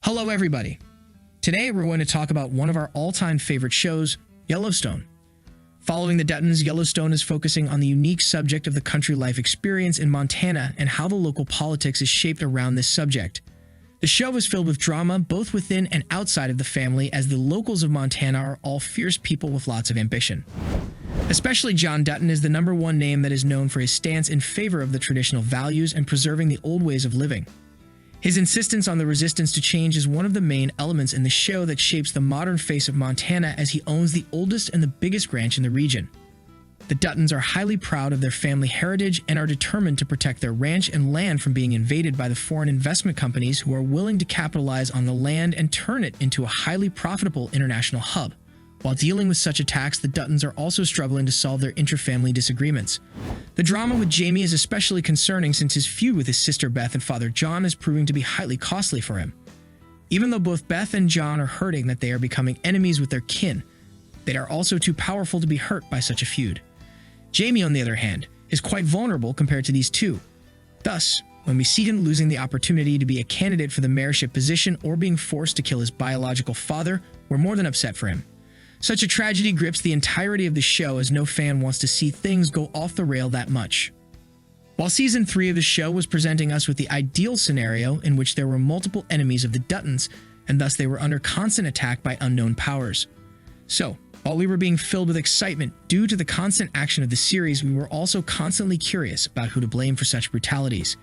Hello everybody! Today we're going to talk about one of our all-time favorite shows, Yellowstone. Following the Duttons, Yellowstone is focusing on the unique subject of the country life experience in Montana and how the local politics is shaped around this subject. The show is filled with drama both within and outside of the family, as the locals of Montana are all fierce people with lots of ambition. Especially John Dutton is the #1 name that is known for his stance in favor of the traditional values and preserving the old ways of living. His insistence on the resistance to change is one of the main elements in the show that shapes the modern face of Montana, as he owns the oldest and the biggest ranch in the region. The Duttons are highly proud of their family heritage and are determined to protect their ranch and land from being invaded by the foreign investment companies who are willing to capitalize on the land and turn it into a highly profitable international hub. While dealing with such attacks, the Duttons are also struggling to solve their intra-family disagreements. The drama with Jaime is especially concerning, since his feud with his sister Beth and father John is proving to be highly costly for him. Even though both Beth and John are hurting that they are becoming enemies with their kin, they are also too powerful to be hurt by such a feud. Jaime, on the other hand, is quite vulnerable compared to these two. Thus, when we see him losing the opportunity to be a candidate for the mayorship position or being forced to kill his biological father, we're more than upset for him. Such a tragedy grips the entirety of the show, as no fan wants to see things go off the rail that much. While Season 3 of the show was presenting us with the ideal scenario in which there were multiple enemies of the Duttons, and thus they were under constant attack by unknown powers. So, while we were being filled with excitement due to the constant action of the series, we were also constantly curious about who to blame for such brutalities.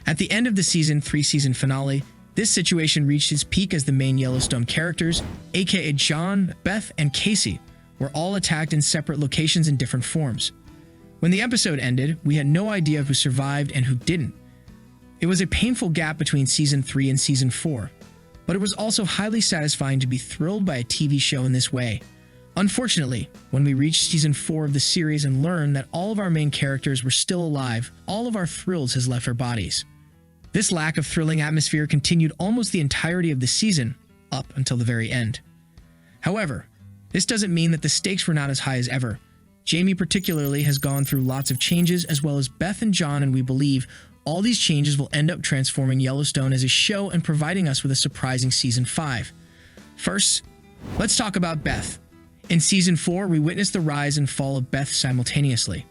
At the end of the Season 3 season finale, this situation reached its peak as the main Yellowstone characters, a.k.a. John, Beth, and Kayce, were all attacked in separate locations in different forms. When the episode ended, we had no idea who survived and who didn't. It was a painful gap between Season 3 and Season 4, but it was also highly satisfying to be thrilled by a TV show in this way. Unfortunately, when we reached Season 4 of the series and learned that all of our main characters were still alive, all of our thrills has left our bodies. This lack of thrilling atmosphere continued almost the entirety of the season, up until the very end. However, this doesn't mean that the stakes were not as high as ever. Jaime particularly has gone through lots of changes, as well as Beth and John, and we believe all these changes will end up transforming Yellowstone as a show and providing us with a surprising Season 5. First, let's talk about Beth. In Season 4, we witnessed the rise and fall of Beth simultaneously.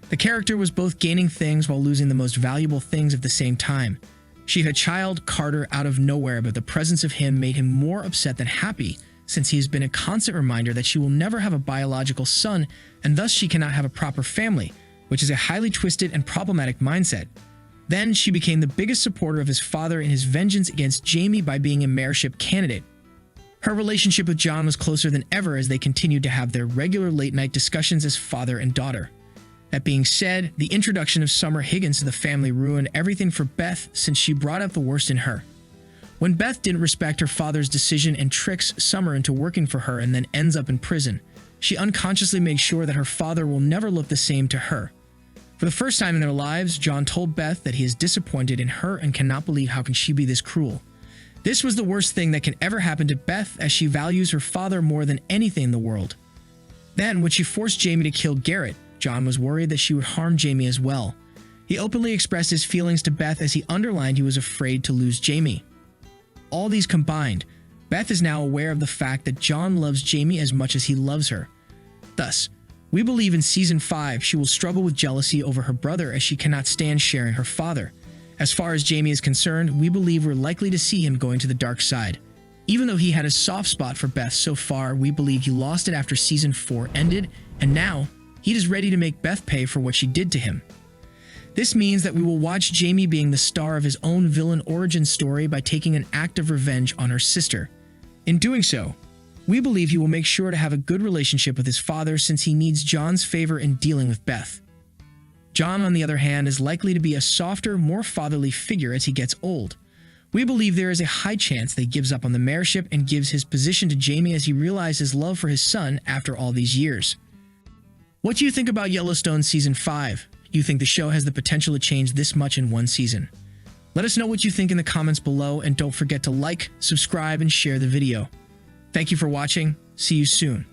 The character was both gaining things while losing the most valuable things at the same time. She had a child, Carter, out of nowhere, but the presence of him made him more upset than happy, since he has been a constant reminder that she will never have a biological son, and thus she cannot have a proper family, which is a highly twisted and problematic mindset. Then she became the biggest supporter of his father in his vengeance against Jaime by being a mayorship candidate. Her relationship with John was closer than ever, as they continued to have their regular late-night discussions as father and daughter. That being said, the introduction of Summer Higgins to the family ruined everything for Beth, since she brought out the worst in her. When Beth didn't respect her father's decision and tricks Summer into working for her and then ends up in prison, she unconsciously makes sure that her father will never look the same to her. For the first time in their lives, John told Beth that he is disappointed in her and cannot believe how can she be this cruel. This was the worst thing that can ever happen to Beth, as she values her father more than anything in the world. Then, when she forced Jaime to kill Garrett, John was worried that she would harm Jaime as well. He openly expressed his feelings to Beth, as he underlined he was afraid to lose Jaime. All these combined, Beth is now aware of the fact that John loves Jaime as much as he loves her. Thus, we believe in Season 5 she will struggle with jealousy over her brother, as she cannot stand sharing her father. As far as Jaime is concerned, we believe we're likely to see him going to the dark side. Even though he had a soft spot for Beth so far, we believe he lost it after Season 4 ended, and now he is ready to make Beth pay for what she did to him. This means that we will watch Jaime being the star of his own villain origin story by taking an act of revenge on her sister. In doing so, we believe he will make sure to have a good relationship with his father, since he needs John's favor in dealing with Beth. John, on the other hand, is likely to be a softer, more fatherly figure as he gets old. We believe there is a high chance that he gives up on the mayorship and gives his position to Jaime, as he realizes love for his son after all these years. What do you think about Yellowstone Season 5? Do you think the show has the potential to change this much in one season? Let us know what you think in the comments below, and don't forget to like, subscribe, and share the video. Thank you for watching. See you soon.